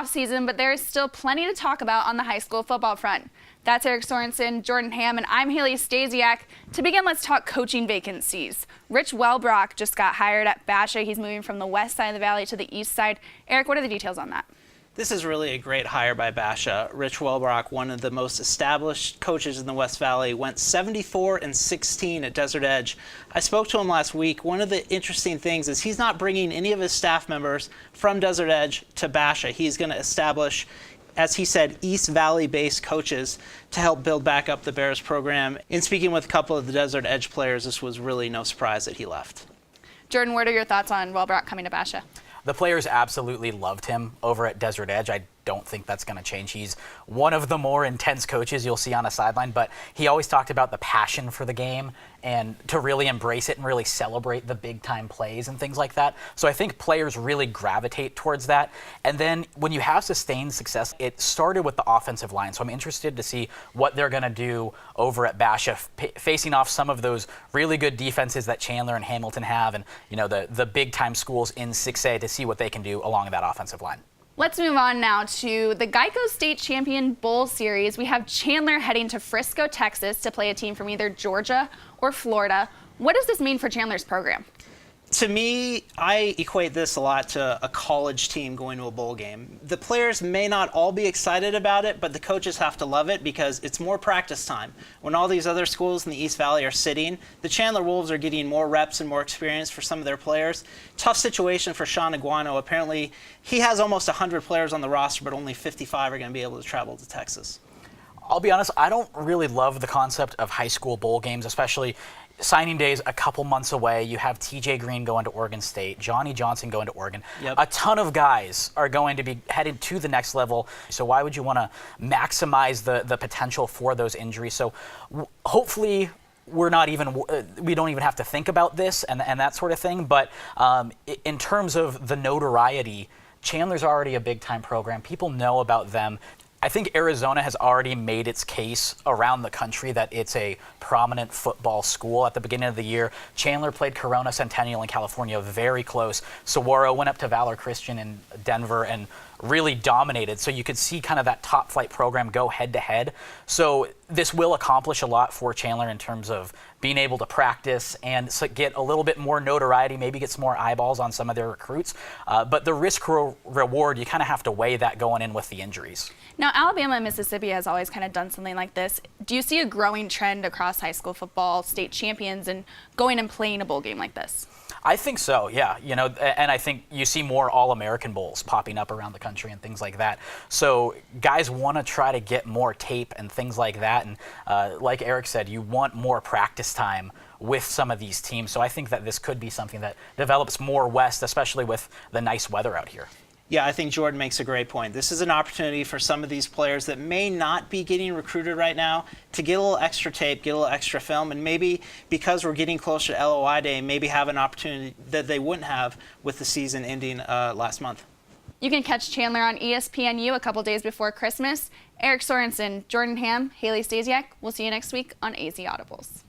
offseason, but there is still plenty to talk about on the high school football front. That's Eric Sorensen, Jordan Ham, and I'm Haley Stasiak. To begin, let's talk coaching vacancies. Rich Welbrock just got hired at Basha. He's moving from the west side of the valley to the east side. Eric, what are the details on that? This is really a great hire by Basha. Rich Welbrock, one of the most established coaches in the West Valley, went 74-16 at Desert Edge. I spoke to him last week. One of the interesting things is he's not bringing any of his staff members from Desert Edge to Basha. He's going to establish, as he said, East Valley-based coaches to help build back up the Bears program. In speaking with a couple of the Desert Edge players, this was really no surprise that he left. Jordan, what are your thoughts on Welbrock coming to Basha? The players absolutely loved him over at Desert Edge. I don't think that's going to change. He's one of the more intense coaches you'll see on a sideline, but he always talked about the passion for the game and to really embrace it and really celebrate the big-time plays and things like that. So I think players really gravitate towards that. And then when you have sustained success, it started with the offensive line. So I'm interested to see what they're going to do over at Basha, facing off some of those really good defenses that Chandler and Hamilton have, and the big-time schools in 6A, to see what they can do along that offensive line. Let's move on now to the Geico State Champion Bowl Series. We have Chandler heading to Frisco, Texas to play a team from either Georgia or Florida. What does this mean for Chandler's program? To me, I equate this a lot to a college team going to a bowl game. The players may not all be excited about it, but the coaches have to love it because it's more practice time. When all these other schools in the East Valley are sitting, the Chandler Wolves are getting more reps and more experience for some of their players. Tough situation for Sean Aguano. Apparently, he has almost 100 players on the roster, but only 55 are going to be able to travel to Texas. I'll be honest, I don't really love the concept of high school bowl games, especially signing days a couple months away. You have TJ Green going to Oregon State, Johnny Johnson going to Oregon. Yep. A ton of guys are going to be headed to the next level. So why would you want to maximize the potential for those injuries? So hopefully we don't even have to think about this and that sort of thing. But in terms of the notoriety, Chandler's already a big-time program. People know about them. I think Arizona has already made its case around the country that it's a prominent football school. At the beginning of the year, Chandler played Corona Centennial in California very close. Saguaro went up to Valor Christian in Denver and really dominated. So you could see kind of that top flight program go head to head. So this will accomplish a lot for Chandler in terms of being able to practice and get a little bit more notoriety, maybe get some more eyeballs on some of their recruits. But the risk reward, you kind of have to weigh that going in with the injuries. Now, Alabama and Mississippi has always kind of done something like this. Do you see a growing trend across high school football, state champions, and going and playing a bowl game like this? I think so, yeah. And I think you see more All-American bowls popping up around the country and things like that. So guys want to try to get more tape and things like that. And like Eric said, you want more practice time with some of these teams. So I think that this could be something that develops more west, especially with the nice weather out here. Yeah, I think Jordan makes a great point. This is an opportunity for some of these players that may not be getting recruited right now to get a little extra tape, get a little extra film, and maybe because we're getting closer to LOI Day, maybe have an opportunity that they wouldn't have with the season ending last month. You can catch Chandler on ESPNU a couple days before Christmas. Eric Sorensen, Jordan Ham, Haley Stasiak. We'll see you next week on AZ Audibles.